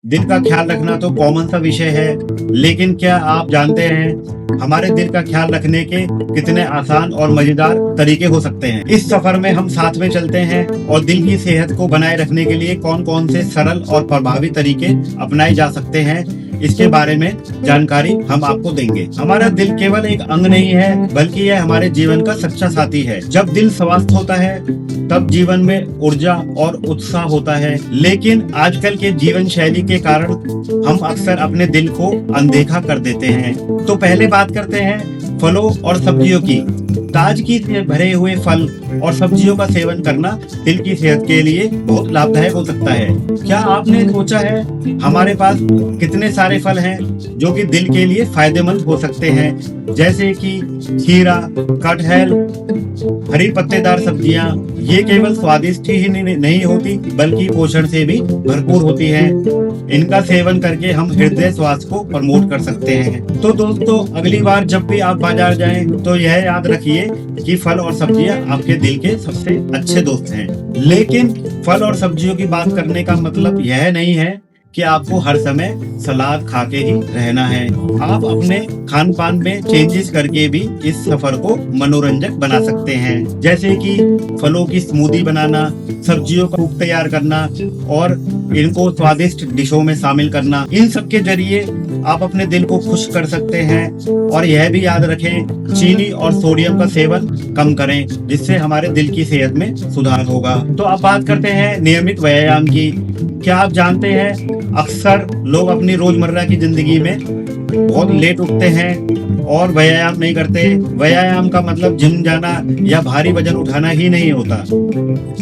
दिल का ख्याल रखना तो कॉमन सा विषय है, लेकिन क्या आप जानते हैं हमारे दिल का ख्याल रखने के कितने आसान और मजेदार तरीके हो सकते हैं। इस सफर में हम साथ में चलते हैं और दिल की सेहत को बनाए रखने के लिए कौन कौन से सरल और प्रभावी तरीके अपनाए जा सकते हैं, इसके बारे में जानकारी हम आपको देंगे। हमारा दिल केवल एक अंग नहीं है, बल्कि यह हमारे जीवन का सच्चा साथी है। जब दिल स्वस्थ होता है तब जीवन में ऊर्जा और उत्साह होता है, लेकिन आजकल के जीवन शैली के कारण हम अक्सर अपने दिल को अनदेखा कर देते हैं। तो पहले बात करते हैं फलों और सब्जियों की। ताजगी से भरे हुए फल और सब्जियों का सेवन करना दिल की सेहत के लिए बहुत लाभदायक हो सकता है। क्या आपने सोचा है हमारे पास कितने सारे फल हैं जो कि दिल के लिए फायदेमंद हो सकते हैं, जैसे कि खीरा, कटहल, हरी पत्तेदार सब्जियां। ये केवल स्वादिष्ट ही नहीं होती, बल्कि पोषण से भी भरपूर होती हैं। इनका सेवन करके हम हृदय स्वास्थ्य को प्रमोट कर सकते हैं। तो दोस्तों, अगली बार जब भी आप बाजार जाएं तो यह याद रखिए कि फल और सब्जियां आपके दिल के सबसे अच्छे दोस्त हैं। लेकिन फल और सब्जियों की बात करने का मतलब यह नहीं है कि आपको हर समय सलाद खा के ही रहना है। आप अपने खान पान में चेंजेस करके भी इस सफर को मनोरंजक बना सकते हैं, जैसे कि फलों की स्मूदी बनाना, सब्जियों का सूप तैयार करना और इनको स्वादिष्ट डिशों में शामिल करना। इन सब के जरिए आप अपने दिल को खुश कर सकते हैं। और यह भी याद रखें, चीनी और सोडियम का सेवन कम करें, जिससे हमारे दिल की सेहत में सुधार होगा। तो अब बात करते हैं नियमित व्यायाम की। क्या आप जानते हैं अक्सर लोग अपनी रोजमर्रा की जिंदगी में बहुत लेट उठते हैं और व्यायाम नहीं करते। व्यायाम का मतलब जिम जाना या भारी वजन उठाना ही नहीं होता।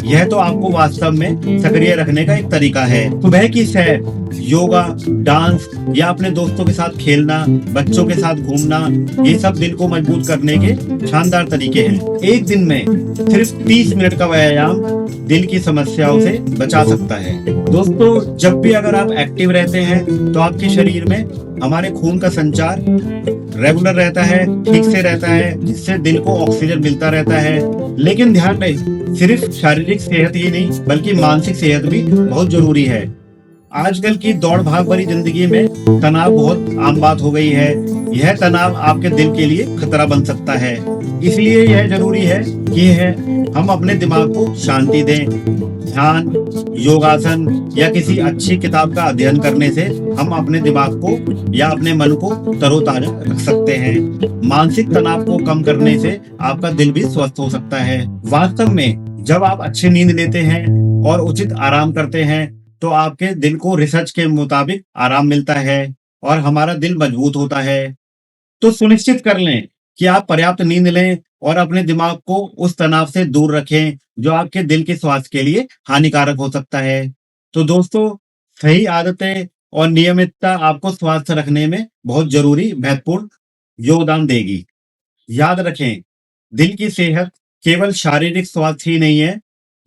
यह तो आपको वास्तव में सक्रिय रखने का एक तरीका है। सुबह की सैर, योगा, डांस या अपने दोस्तों के साथ खेलना, बच्चों के साथ घूमना, ये सब दिल को मजबूत करने के शानदार तरीके हैं। एक दिन में सिर्फ 30 मिनट का व्यायाम दिल की समस्याओं से बचा सकता है। दोस्तों, जब भी अगर आप एक्टिव रहते हैं तो आपके शरीर में हमारे खून का संचार रेगुलर रहता है, ठीक से रहता है, जिससे दिल को ऑक्सीजन मिलता रहता है। लेकिन ध्यान रहे, सिर्फ शारीरिक सेहत ही नहीं बल्कि मानसिक सेहत भी बहुत जरूरी है। आजकल की दौड़ भाग भरी जिंदगी में तनाव बहुत आम बात हो गई है। यह तनाव आपके दिल के लिए खतरा बन सकता है। इसलिए यह जरूरी है कि हम अपने दिमाग को शांति दें। ध्यान, योगासन या किसी अच्छी किताब का अध्ययन करने से हम अपने दिमाग को या अपने मन को तरोताजा रख सकते हैं। मानसिक तनाव को कम करने से आपका दिल भी स्वस्थ हो सकता है। वास्तव में जब आप अच्छी नींद लेते हैं और उचित आराम करते हैं तो आपके दिल को रिसर्च के मुताबिक आराम मिलता है और हमारा दिल मजबूत होता है। तो सुनिश्चित कर लें कि आप पर्याप्त नींद लें और अपने दिमाग को उस तनाव से दूर रखें जो आपके दिल के स्वास्थ्य के लिए हानिकारक हो सकता है। तो दोस्तों, सही आदतें और नियमितता आपको स्वास्थ्य रखने में बहुत जरूरी महत्वपूर्ण योगदान देगी। याद रखें, दिल की सेहत केवल शारीरिक स्वास्थ्य ही नहीं है,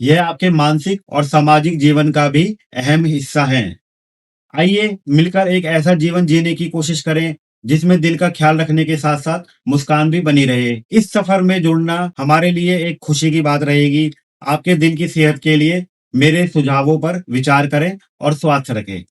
यह आपके मानसिक और सामाजिक जीवन का भी अहम हिस्सा है। आइए मिलकर एक ऐसा जीवन जीने की कोशिश करें जिसमें दिल का ख्याल रखने के साथ साथ मुस्कान भी बनी रहे। इस सफर में जुड़ना हमारे लिए एक खुशी की बात रहेगी। आपके दिल की सेहत के लिए मेरे सुझावों पर विचार करें और स्वास्थ्य रखें।